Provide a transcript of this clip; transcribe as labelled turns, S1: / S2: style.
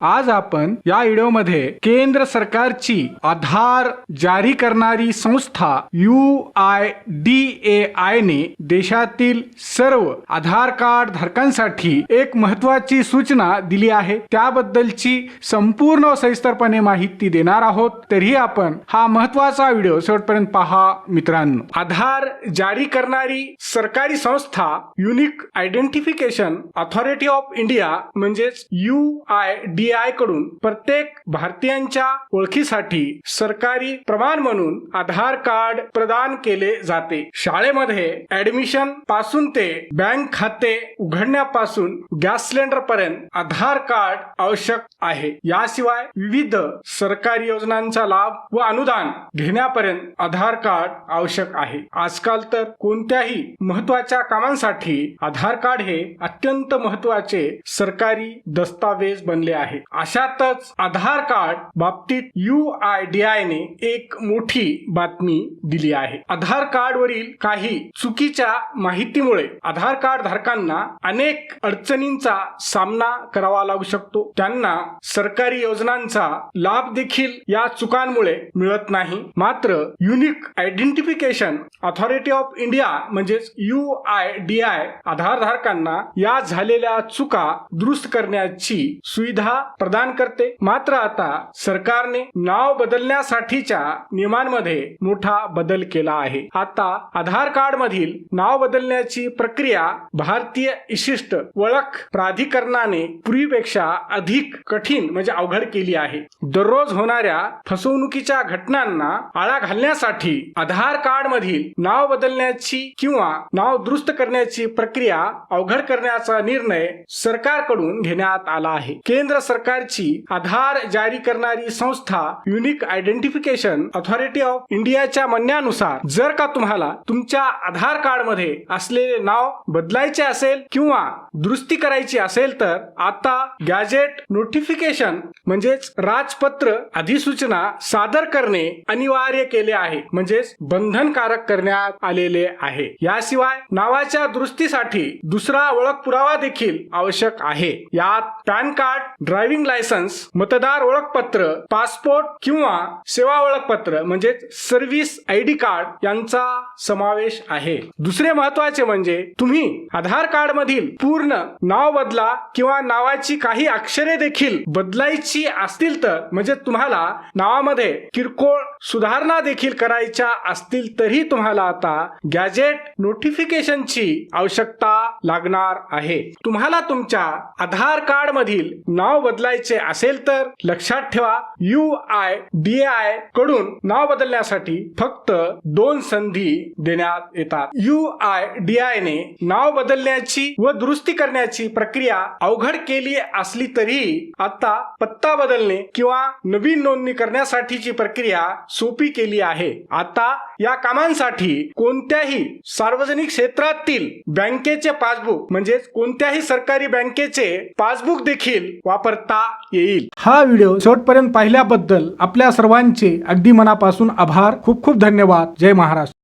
S1: आज आपण या व्हिडिओमध्ये केंद्र सरकारची आधार जारी करणारी संस्था UIDAI ने देशातील सर्व आधार कार्ड धारकांसाठी एक महत्त्वाची सूचना दिली आहे। त्याबद्दलची संपूर्ण व सविस्तरपणे माहिती देणार आहोत। तरीही आपण हा महत्त्वाचा व्हिडिओ शेवटपर्यंत पहा मित्रांनो। आधार जारी करणारी सरकारी संस्था unique identification authority of India म्हणजेच UIDAI कडून प्रत्येक भारतीयांच्या ओळखीसाठी सरकारी प्रमाण म्हणून आधार कार्ड प्रदान केले जाते। शाळेमध्ये ऍडमिशन पासून ते बँक खाते उघडण्यापासून गॅस सिलेंडर पर्यंत आधार कार्ड आवश्यक आहे। याशिवाय विविध सरकारी योजनांचा लाभ व अनुदान घेण्यापर्यंत आधार कार्ड आवश्यक आहे। आजकाल तर कोणत्याही महत्त्वाच्या कामांसाठी आधार कार्ड हे अत्यंत महत्त्वाचे सरकारी दस्तावेज बनले आहे। अशातच आधार कार्ड बाबतीत UIDAI ने एक मोठी बातमी दिली आहे। आधार कार्ड वरील काही चुकीच्या माहितीमुळे आधार कार्ड धारकांना अनेक अडचणींचा सामना करावा लागू शकतो। त्यांना सरकारी योजनांचा लाभ देखील या चुकांमुळे मिळत नाही। मात्र unique identification authority of India म्हणजेच UIDAI आधार धारकांना या झालेल्या चुका दुरुस्त करण्याची सुविधा प्रदान करते। मात्र आता सरकारने नाव बदलण्यासाठीच्या नियमांमध्ये मोठा बदल केला आहे। आता आधार कार्ड मधील नाव बदलण्याची प्रक्रिया भारतीय विशिष्ट ओळख प्राधिकरणाने पूर्वीपेक्षा अधिक कठीण म्हणजे अवघड केली आहे। दररोज होणाऱ्या फसवणुकीच्या घटनांना आळा घालण्यासाठी आधार कार्ड मधील नाव बदलण्याची किंवा नाव दुरुस्त करण्याची प्रक्रिया अवघड करण्याचा निर्णय सरकारकडून घेण्यात आला आहे। केंद्र सरकारची आधार जारी करणारी संस्था युनिक आयडेंटिफिकेशन अथॉरिटी ऑफ इंडियाच्या म्हणण्यानुसार जर का तुम्हाला तुमच्या आधार कार्ड मध्ये असलेले नाव बदलायचे असेल किंवा दुरुस्ती करायची असेल तर आता गॅजेट नोटिफिकेशन म्हणजेच राजपत्र अधिसूचना सादर करणे अनिवार्य केले आहे, म्हणजेच बंधनकारक करण्यात आलेले आहे। याशिवाय नावाच्या दुरुस्तीसाठी दुसरा ओळख पुरावा देखील आवश्यक आहे। यात पॅन कार्ड, ड्रायव्हिंग लायसन्स, मतदार ओळखपत्र, पासपोर्ट किंवा सेवा ओळखपत्र म्हणजेच सर्व्हिस ID कार्ड यांचा समावेश आहे। दुसरे महत्त्वाचे म्हणजे तुम्ही आधार कार्ड मधील पूर्ण नाव बदला किंवा नावाची काही अक्षरे देखील बदलायची असतील तर म्हणजे तुम्हाला नावामध्ये किरकोळ सुधारणा देखील करायच्या असतील तरी तुम्हाला आता गॅजेट नोटिफिकेशनची आवश्यकता लागणार आहे। तुम्हाला तुमच्या आधार कार्ड मधील नाव बदलायचे असेल तर लक्षात ठेवा UIDAI कडून नाव बदलण्यासाठी फक्त 2 संधी देण्यात येतात। UIDAI ने नाव बदलण्याची व दुरुस्ती करण्याची प्रक्रिया अवघड केली असली तरी आता पत्ता बदलणे किंवा नवीन नोंदणी करण्यासाठीची प्रक्रिया सोपी केली आहे। आता या कामांसाठी कोणत्याही सार्वजनिक क्षेत्रातील बँकेचे पासबुक म्हणजेच कोणत्याही सरकारी बँकेचे पासबुक देखील वापरता येईल। हा व्हिडिओ शेवटपर्यंत पाहिल्याबद्दल आपल्या सर्वांचे अगदी मनापासून आभार। खूप खूप धन्यवाद। जय महाराष्ट्र।